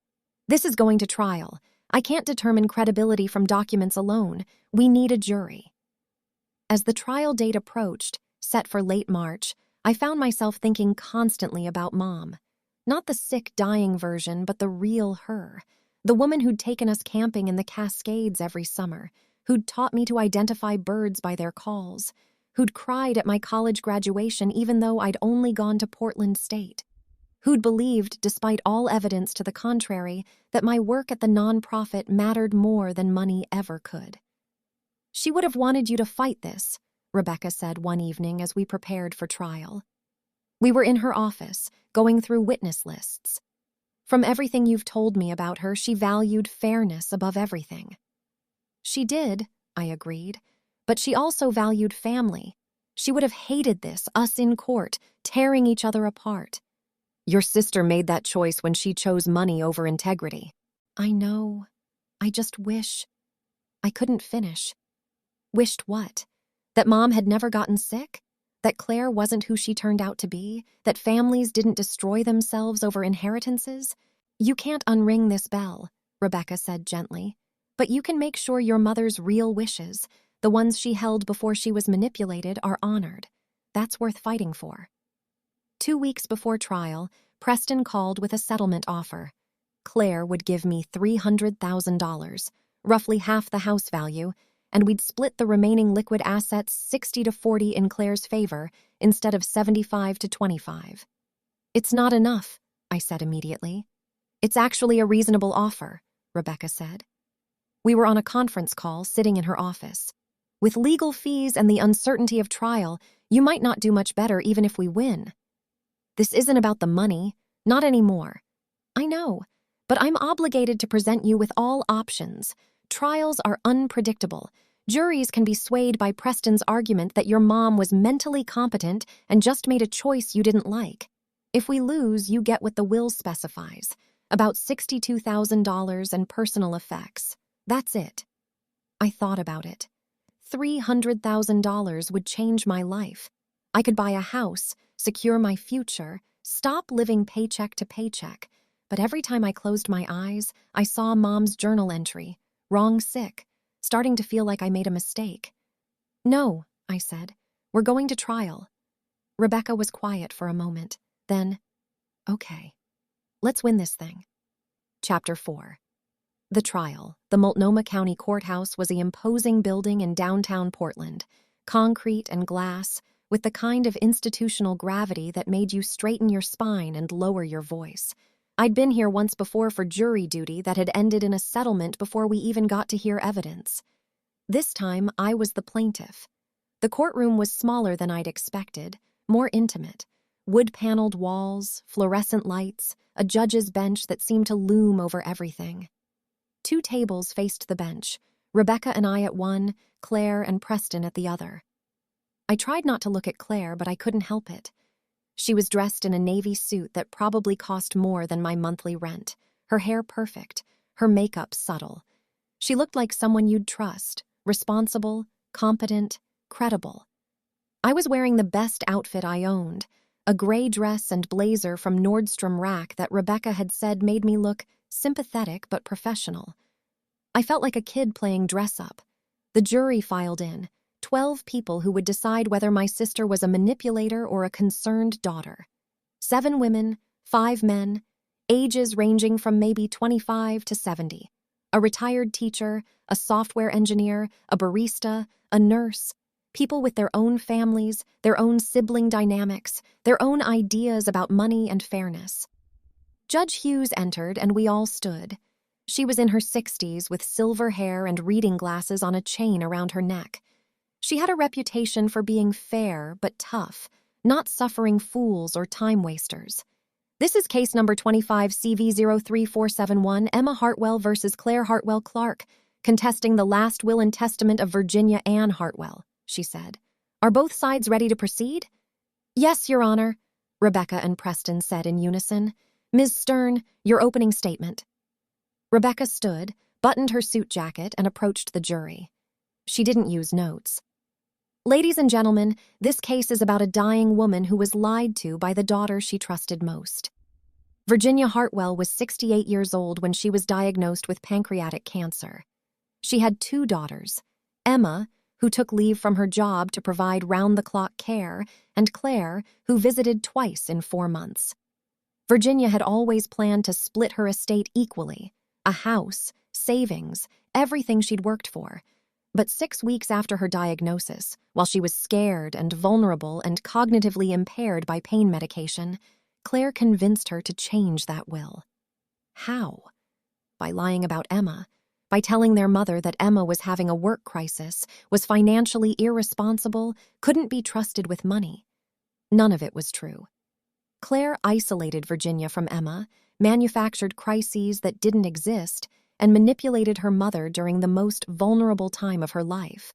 Speaker 1: This is going to trial. I can't determine credibility from documents alone. We need a jury. As the trial date approached, set for late March, I found myself thinking constantly about Mom. Not the sick, dying version, but the real her. The woman who'd taken us camping in the Cascades every summer, who'd taught me to identify birds by their calls, who'd cried at my college graduation even though I'd only gone to Portland State, who'd believed, despite all evidence to the contrary, that my work at the nonprofit mattered more than money ever could. She would have wanted you to fight this, Rebecca said one evening as we prepared for trial. We were in her office, going through witness lists. From everything you've told me about her, she valued fairness above everything. She did, I agreed, but she also valued family. She would have hated this, us in court, tearing each other apart. Your sister made that choice when she chose money over integrity. I know. I just wish. I couldn't finish. Wished what? That Mom had never gotten sick? That Claire wasn't who she turned out to be? That families didn't destroy themselves over inheritances? You can't unring this bell, Rebecca said gently. But you can make sure your mother's real wishes, the ones she held before she was manipulated, are honored. That's worth fighting for. 2 weeks before trial, Preston called with a settlement offer. Claire would give me $300,000, roughly half the house value, and we'd split the remaining liquid assets 60-40 in Claire's favor instead of 75-25. It's not enough, I said immediately. It's actually a reasonable offer, Rebecca said. We were on a conference call sitting in her office. With legal fees and the uncertainty of trial, you might not do much better even if we win. This isn't about the money, not anymore. I know, but I'm obligated to present you with all options. Trials are unpredictable. Juries can be swayed by Preston's argument that your mom was mentally competent and just made a choice you didn't like. If we lose, you get what the will specifies, about $62,000 and personal effects. That's it. I thought about it. $300,000 would change my life. I could buy a house, secure my future, stop living paycheck to paycheck. But every time I closed my eyes, I saw Mom's journal entry, wrong sick, starting to feel like I made a mistake. No, I said. We're going to trial. Rebecca was quiet for a moment. Then, okay, let's win this thing. Chapter 4. The trial. The Multnomah County Courthouse was an imposing building in downtown Portland, concrete and glass, with the kind of institutional gravity that made you straighten your spine and lower your voice. I'd been here once before for jury duty that had ended in a settlement before we even got to hear evidence. This time, I was the plaintiff. The courtroom was smaller than I'd expected, more intimate. Wood-paneled walls, fluorescent lights, a judge's bench that seemed to loom over everything. 2 tables faced the bench, Rebecca and I at one, Claire and Preston at the other. I tried not to look at Claire, but I couldn't help it. She was dressed in a navy suit that probably cost more than my monthly rent, her hair perfect, her makeup subtle. She looked like someone you'd trust, responsible, competent, credible. I was wearing the best outfit I owned, a gray dress and blazer from Nordstrom Rack that Rebecca had said made me look sympathetic but professional. I felt like a kid playing dress-up. The jury filed in, 12 people who would decide whether my sister was a manipulator or a concerned daughter. 7 women, 5 men, ages ranging from maybe 25 to 70. A retired teacher, a software engineer, a barista, a nurse, people with their own families, their own sibling dynamics, their own ideas about money and fairness. Judge Hughes entered, and we all stood. She was in her 60s with silver hair and reading glasses on a chain around her neck. She had a reputation for being fair but tough, not suffering fools or time wasters. This is case number 25 CV03471, Emma Hartwell versus Claire Hartwell Clark, contesting the last will and testament of Virginia Ann Hartwell, she said. Are both sides ready to proceed? Yes, Your Honor, Rebecca and Preston said in unison. Ms. Stern, your opening statement. Rebecca stood, buttoned her suit jacket, and approached the jury. She didn't use notes. Ladies and gentlemen, this case is about a dying woman who was lied to by the daughter she trusted most. Virginia Hartwell was 68 years old when she was diagnosed with pancreatic cancer. She had 2 daughters, Emma, who took leave from her job to provide round-the-clock care, and Claire, who visited twice in 4 months. Virginia had always planned to split her estate equally, a house, savings, everything she'd worked for. But 6 weeks after her diagnosis, while she was scared and vulnerable and cognitively impaired by pain medication, Claire convinced her to change that will. How? By lying about Emma, by telling their mother that Emma was having a work crisis, was financially irresponsible, couldn't be trusted with money. None of it was true. Claire isolated Virginia from Emma, manufactured crises that didn't exist, and manipulated her mother during the most vulnerable time of her life.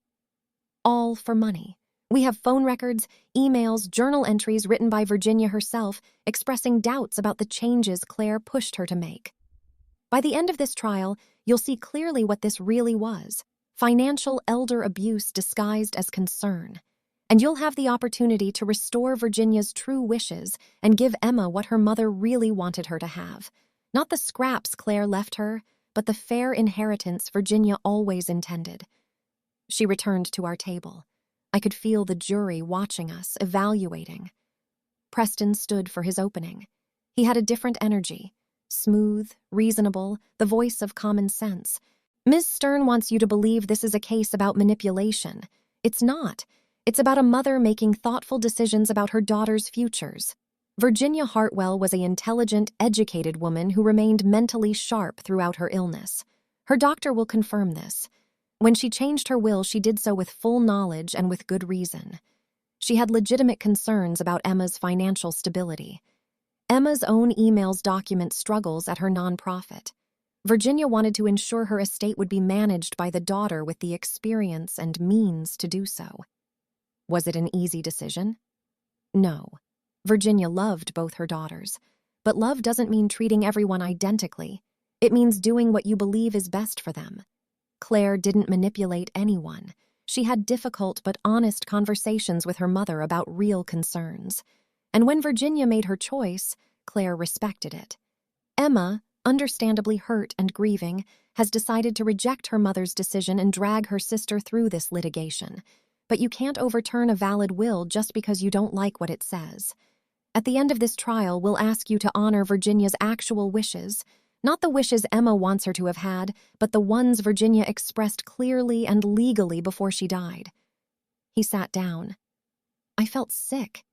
Speaker 1: All for money. We have phone records, emails, journal entries written by Virginia herself expressing doubts about the changes Claire pushed her to make. By the end of this trial, you'll see clearly what this really was: financial elder abuse disguised as concern. And you'll have the opportunity to restore Virginia's true wishes and give Emma what her mother really wanted her to have. Not the scraps Claire left her, but the fair inheritance Virginia always intended. She returned to our table. I could feel the jury watching us, evaluating. Preston stood for his opening. He had a different energy, smooth, reasonable, the voice of common sense. Ms. Stern wants you to believe this is a case about manipulation. It's not. It's about a mother making thoughtful decisions about her daughter's futures. Virginia Hartwell was an intelligent, educated woman who remained mentally sharp throughout her illness. Her doctor will confirm this. When she changed her will, she did so with full knowledge and with good reason. She had legitimate concerns about Emma's financial stability. Emma's own emails document struggles at her nonprofit. Virginia wanted to ensure her estate would be managed by the daughter with the experience and means to do so. Was it an easy decision? No. Virginia loved both her daughters, but love doesn't mean treating everyone identically. It means doing what you believe is best for them. Claire didn't manipulate anyone. She had difficult but honest conversations with her mother about real concerns. And when Virginia made her choice, Claire respected it. Emma, understandably hurt and grieving, has decided to reject her mother's decision and drag her sister through this litigation. But you can't overturn a valid will just because you don't like what it says. At the end of this trial, we'll ask you to honor Virginia's actual wishes, not the wishes Emma wants her to have had, but the ones Virginia expressed clearly and legally before she died. He sat down. I felt sick.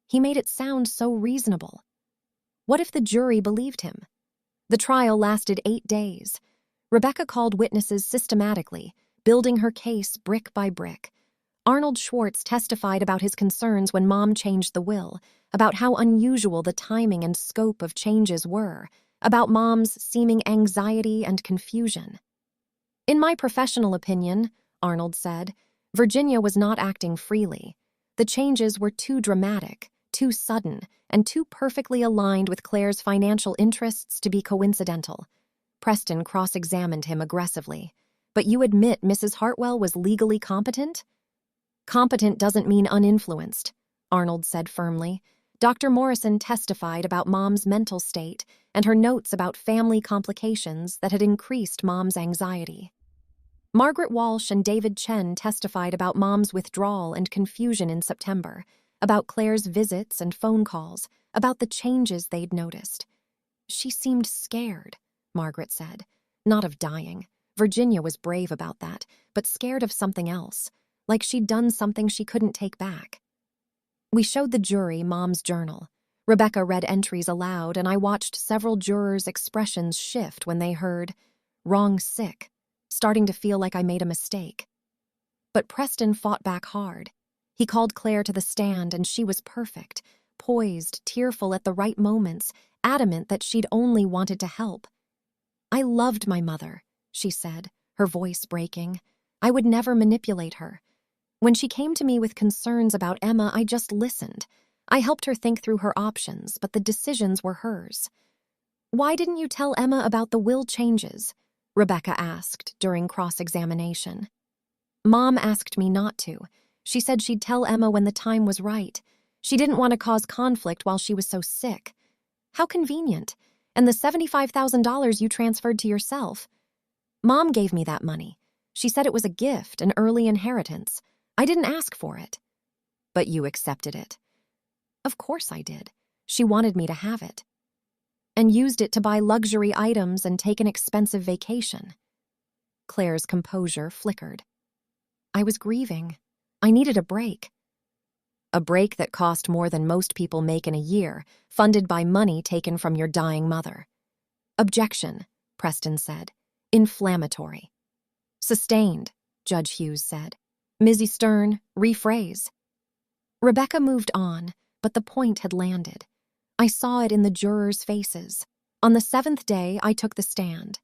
Speaker 1: He made it sound so reasonable. What if the jury believed him? The trial lasted 8 days. Rebecca called witnesses systematically, building her case brick by brick. Arnold Schwartz testified about his concerns when Mom changed the will, about how unusual the timing and scope of changes were, about Mom's seeming anxiety and confusion. In my professional opinion, Arnold said, Virginia was not acting freely. The changes were too dramatic, too sudden, and too perfectly aligned with Claire's financial interests to be coincidental. Preston cross-examined him aggressively. But you admit Mrs. Hartwell was legally competent? Competent doesn't mean uninfluenced, Arnold said firmly. Dr. Morrison testified about Mom's mental state and her notes about family complications that had increased Mom's anxiety. Margaret Walsh and David Chen testified about Mom's withdrawal and confusion in September, about Claire's visits and phone calls, about the changes they'd noticed. She seemed scared, Margaret said. Not of dying. Virginia was brave about that, but scared of something else, like she'd done something she couldn't take back. We showed the jury Mom's journal. Rebecca read entries aloud, and I watched several jurors' expressions shift when they heard, "wrong sick," starting to feel like I made a mistake. But Preston fought back hard. He called Claire to the stand, and she was perfect, poised, tearful at the right moments, adamant that she'd only wanted to help. "I loved my mother," she said, her voice breaking. "I would never manipulate her. When she came to me with concerns about Emma, I just listened. I helped her think through her options, but the decisions were hers." "Why didn't you tell Emma about the will changes?" Rebecca asked during cross-examination. "Mom asked me not to. She said she'd tell Emma when the time was right. She didn't want to cause conflict while she was so sick." "How convenient. And the $75,000 you transferred to yourself?" "Mom gave me that money. She said it was a gift, an early inheritance. I didn't ask for it." "But you accepted it." "Of course I did. She wanted me to have it." "And used it to buy luxury items and take an expensive vacation." Claire's composure flickered. "I was grieving. I needed a break." "A break that cost more than most people make in a year, funded by money taken from your dying mother." "Objection," Preston said. "Inflammatory." "Sustained," Judge Hughes said. "Ms. Stern, rephrase." Rebecca moved on, but the point had landed. I saw it in the jurors' faces. On the 7th day, I took the stand.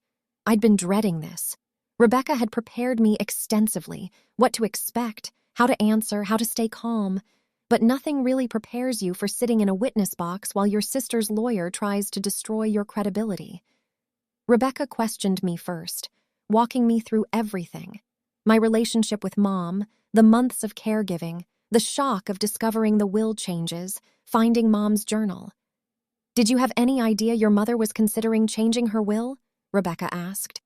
Speaker 1: I'd been dreading this. Rebecca had prepared me extensively, what to expect, how to answer, how to stay calm. But nothing really prepares you for sitting in a witness box while your sister's lawyer tries to destroy your credibility. Rebecca questioned me first, walking me through everything. My relationship with Mom, the months of caregiving, the shock of discovering the will changes, finding Mom's journal. "Did you have any idea your mother was considering changing her will?" Rebecca asked.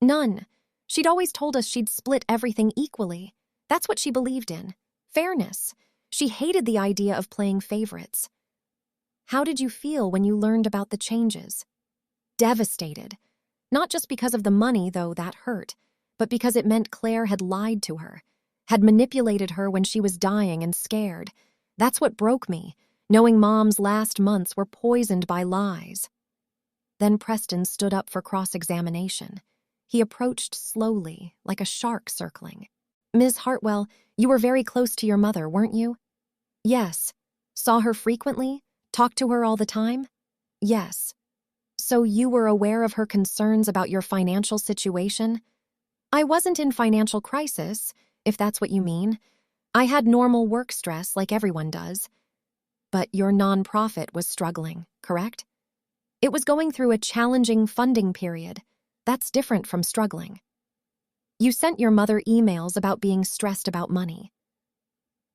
Speaker 1: "None. She'd always told us she'd split everything equally. That's what she believed in. Fairness. She hated the idea of playing favorites." "How did you feel when you learned about the changes?" "Devastated. Not just because of the money, though that hurt, but because it meant Claire had lied to her, had manipulated her when she was dying and scared. That's what broke me, knowing Mom's last months were poisoned by lies." Then Preston stood up for cross-examination. He approached slowly, like a shark circling. "Ms. Hartwell, you were very close to your mother, weren't you?" "Yes." "Saw her frequently? Talked to her all the time?" "Yes." "So you were aware of her concerns about your financial situation?" "I wasn't in financial crisis, if that's what you mean. I had normal work stress like everyone does." "But your nonprofit was struggling, correct?" "It was going through a challenging funding period. That's different from struggling." "You sent your mother emails about being stressed about money."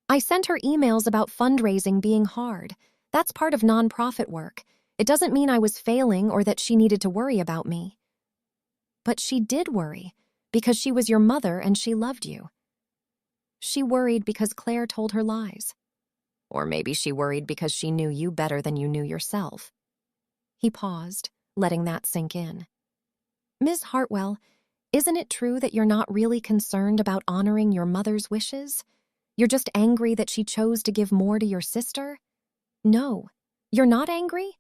Speaker 1: "I sent her emails about fundraising being hard. That's part of nonprofit work. It doesn't mean I was failing or that she needed to worry about me." "But she did worry, because she was your mother and she loved you." "She worried because Claire told her lies." "Or maybe she worried because she knew you better than you knew yourself." He paused, letting that sink in. "Ms. Hartwell, isn't it true that you're not really concerned about honoring your mother's wishes? You're just angry that she chose to give more to your sister?" "No. You're not angry?"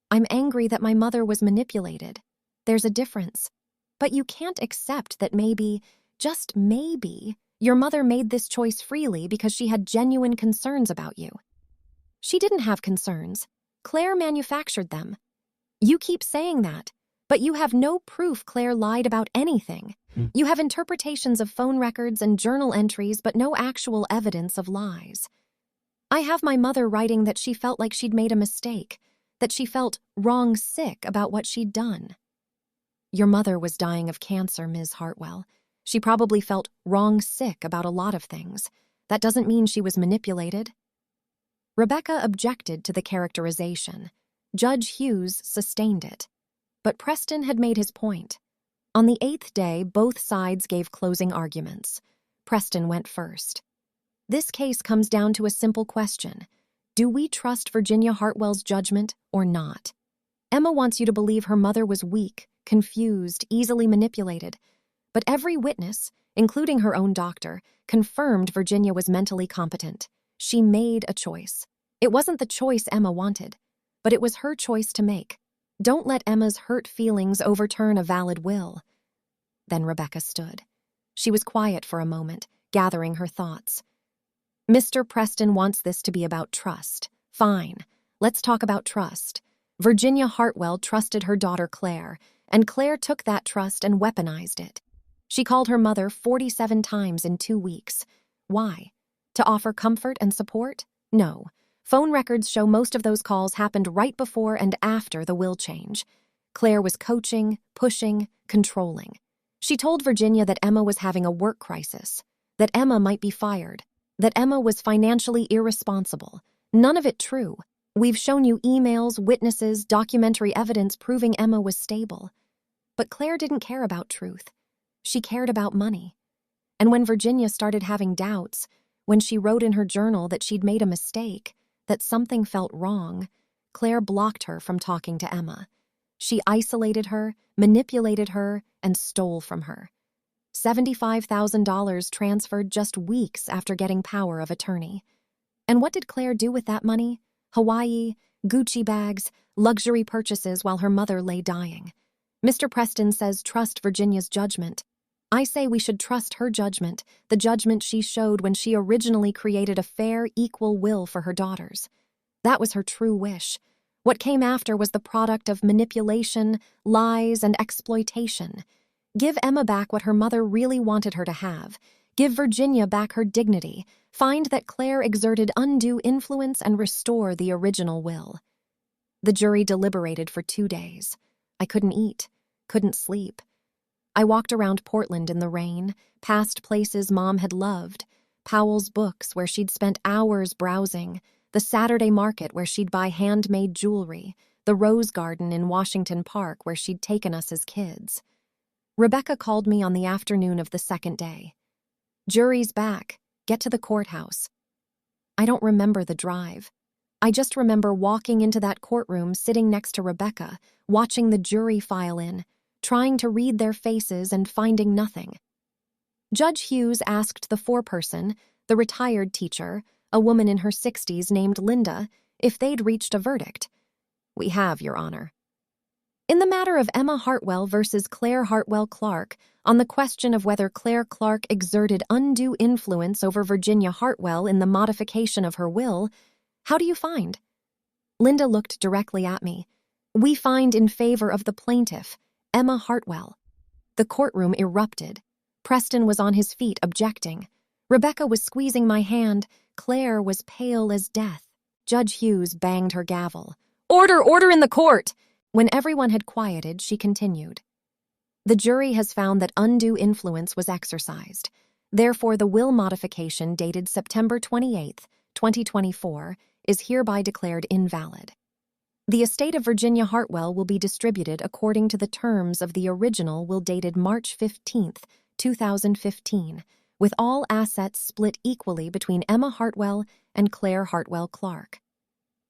Speaker 1: "I'm angry that my mother was manipulated. There's a difference. But you can't accept that maybe, just maybe, your mother made this choice freely because she had genuine concerns about you." "She didn't have concerns. Claire manufactured them." "You keep saying that, but you have no proof Claire lied about anything. You have interpretations of phone records and journal entries, but no actual evidence of lies. I have my mother writing that she felt like she'd made a mistake, that she felt wrong sick about what she'd done." "Your mother was dying of cancer, Ms. Hartwell. She probably felt wrong sick about a lot of things. That doesn't mean she was manipulated." Rebecca objected to the characterization. Judge Hughes sustained it. But Preston had made his point. On the 8th day, both sides gave closing arguments. Preston went first. "This case comes down to a simple question. Do we trust Virginia Hartwell's judgment or not? Emma wants you to believe her mother was weak, confused, easily manipulated. But every witness, including her own doctor, confirmed Virginia was mentally competent. She made a choice. It wasn't the choice Emma wanted, but it was her choice to make. Don't let Emma's hurt feelings overturn a valid will." Then Rebecca stood. She was quiet for a moment, gathering her thoughts. Mr. Preston wants this to be about trust. Fine, let's talk about trust. Virginia Hartwell trusted her daughter Claire, and Claire took that trust and weaponized it. She called her mother 47 times in 2 weeks. Why? To offer comfort and support? No. Phone records show most of those calls happened right before and after the will change. Claire was coaching, pushing, controlling. She told Virginia that Emma was having a work crisis, that Emma might be fired, that Emma was financially irresponsible. None of it true. We've shown you emails, witnesses, documentary evidence proving Emma was stable. But Claire didn't care about truth. She cared about money. And when Virginia started having doubts, when she wrote in her journal that she'd made a mistake, that something felt wrong, Claire blocked her from talking to Emma. She isolated her, manipulated her, and stole from her. $75,000 transferred just weeks after getting power of attorney. And what did Claire do with that money? Hawaii, Gucci bags, luxury purchases while her mother lay dying. Mr. Preston says trust Virginia's judgment. I say we should trust her judgment, the judgment she showed when she originally created a fair, equal will for her daughters. That was her true wish. What came after was the product of manipulation, lies, and exploitation. Give Emma back what her mother really wanted her to have. Give Virginia back her dignity. Find that Claire exerted undue influence and restore the original will. The jury deliberated for 2 days. I couldn't eat, couldn't sleep. I walked around Portland in the rain, past places Mom had loved, Powell's Books where she'd spent hours browsing, the Saturday market where she'd buy handmade jewelry, the Rose Garden in Washington Park where she'd taken us as kids. Rebecca called me on the afternoon of the second day. Jury's back. Get to the courthouse. I don't remember the drive. I just remember walking into that courtroom sitting next to Rebecca, watching the jury file in, trying to read their faces and finding nothing. Judge Hughes asked the foreperson, the retired teacher, a woman in her 60s named Linda, if they'd reached a verdict. We have, Your Honor. In the matter of Emma Hartwell versus Claire Hartwell Clark, on the question of whether Claire Clark exerted undue influence over Virginia Hartwell in the modification of her will, how do you find? Linda looked directly at me. We find in favor of the plaintiff, Emma Hartwell. The courtroom erupted. Preston was on his feet objecting. Rebecca was squeezing my hand. Claire was pale as death. Judge Hughes banged her gavel. Order, order in the court! When everyone had quieted, she continued. The jury has found that undue influence was exercised. Therefore, the will modification dated September 28, 2024, is hereby declared invalid. The estate of Virginia Hartwell will be distributed according to the terms of the original will dated March 15, 2015, with all assets split equally between Emma Hartwell and Claire Hartwell Clark.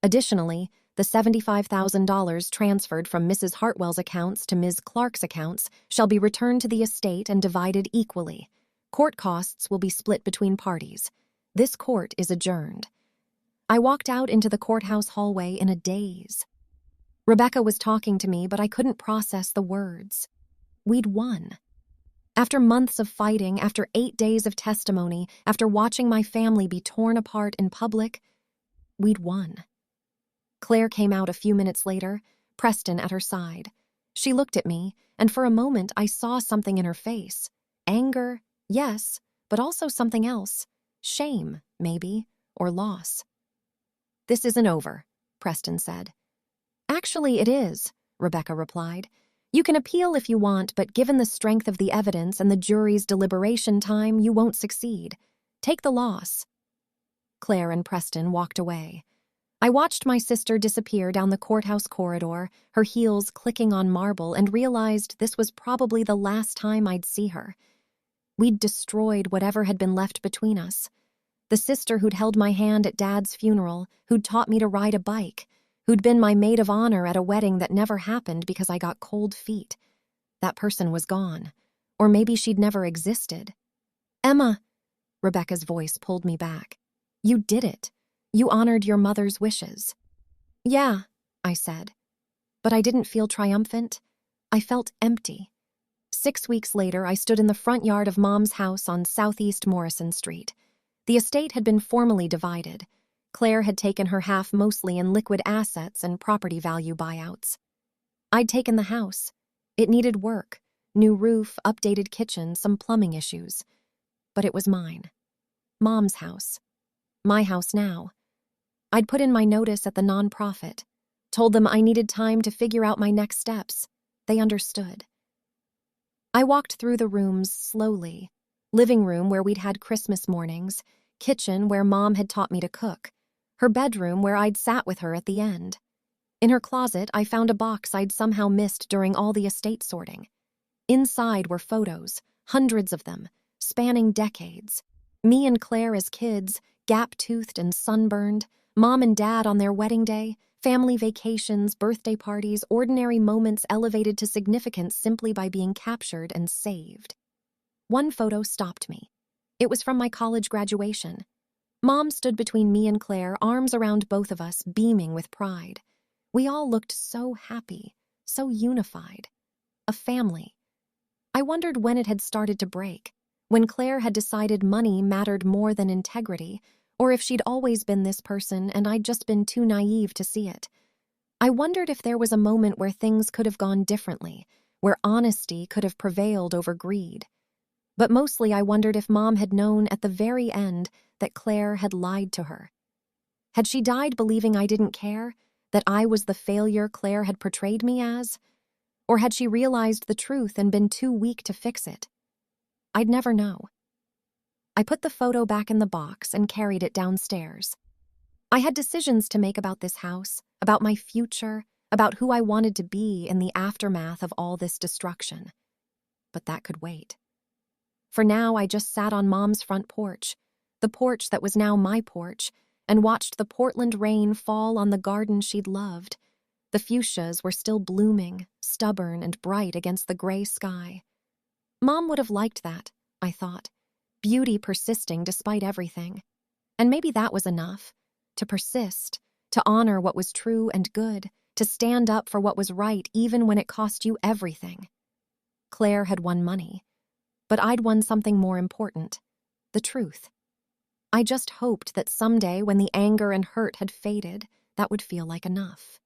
Speaker 1: Additionally, the $75,000 transferred from Mrs. Hartwell's accounts to Ms. Clark's accounts shall be returned to the estate and divided equally. Court costs will be split between parties. This court is adjourned. I walked out into the courthouse hallway in a daze. Rebecca was talking to me, but I couldn't process the words. We'd won. After months of fighting, after 8 days of testimony, after watching my family be torn apart in public, we'd won. Claire came out a few minutes later, Preston at her side. She looked at me, and for a moment I saw something in her face. Anger, yes, but also something else. Shame, maybe, or loss. This isn't over, Preston said. Actually, it is, Rebecca replied. You can appeal if you want, but given the strength of the evidence and the jury's deliberation time, you won't succeed. Take the loss. Claire and Preston walked away. I watched my sister disappear down the courthouse corridor, her heels clicking on marble, and realized this was probably the last time I'd see her. We'd destroyed whatever had been left between us. The sister who'd held my hand at Dad's funeral, who'd taught me to ride a bike, who'd been my maid of honor at a wedding that never happened because I got cold feet. That person was gone. Or maybe she'd never existed. Emma, Rebecca's voice pulled me back. You did it. You honored your mother's wishes. Yeah, I said. But I didn't feel triumphant. I felt empty. 6 weeks later, I stood in the front yard of Mom's house on Southeast Morrison Street. The estate had been formally divided. Claire had taken her half mostly in liquid assets and property value buyouts. I'd taken the house. It needed work, new roof, updated kitchen, some plumbing issues. But it was mine. Mom's house. My house now. I'd put in my notice at the nonprofit, told them I needed time to figure out my next steps. They understood. I walked through the rooms slowly. Living room where we'd had Christmas mornings, kitchen where Mom had taught me to cook, her bedroom where I'd sat with her at the end. In her closet, I found a box I'd somehow missed during all the estate sorting. Inside were photos, hundreds of them, spanning decades. Me and Claire as kids, gap-toothed and sunburned, Mom and Dad on their wedding day, family vacations, birthday parties, ordinary moments elevated to significance simply by being captured and saved. One photo stopped me. It was from my college graduation. Mom stood between me and Claire, arms around both of us, beaming with pride. We all looked so happy, so unified. A family. I wondered when it had started to break, when Claire had decided money mattered more than integrity, or if she'd always been this person and I'd just been too naive to see it. I wondered if there was a moment where things could have gone differently, where honesty could have prevailed over greed. But mostly I wondered if Mom had known at the very end that Claire had lied to her. Had she died believing I didn't care, that I was the failure Claire had portrayed me as? Or had she realized the truth and been too weak to fix it? I'd never know. I put the photo back in the box and carried it downstairs. I had decisions to make about this house, about my future, about who I wanted to be in the aftermath of all this destruction. But that could wait. For now, I just sat on Mom's front porch, the porch that was now my porch, and watched the Portland rain fall on the garden she'd loved. The fuchsias were still blooming, stubborn and bright against the gray sky. Mom would have liked that, I thought. Beauty persisting despite everything. And maybe that was enough. To persist, to honor what was true and good, to stand up for what was right even when it cost you everything. Claire had won money, but I'd won something more important, the truth. I just hoped that someday when the anger and hurt had faded, that would feel like enough.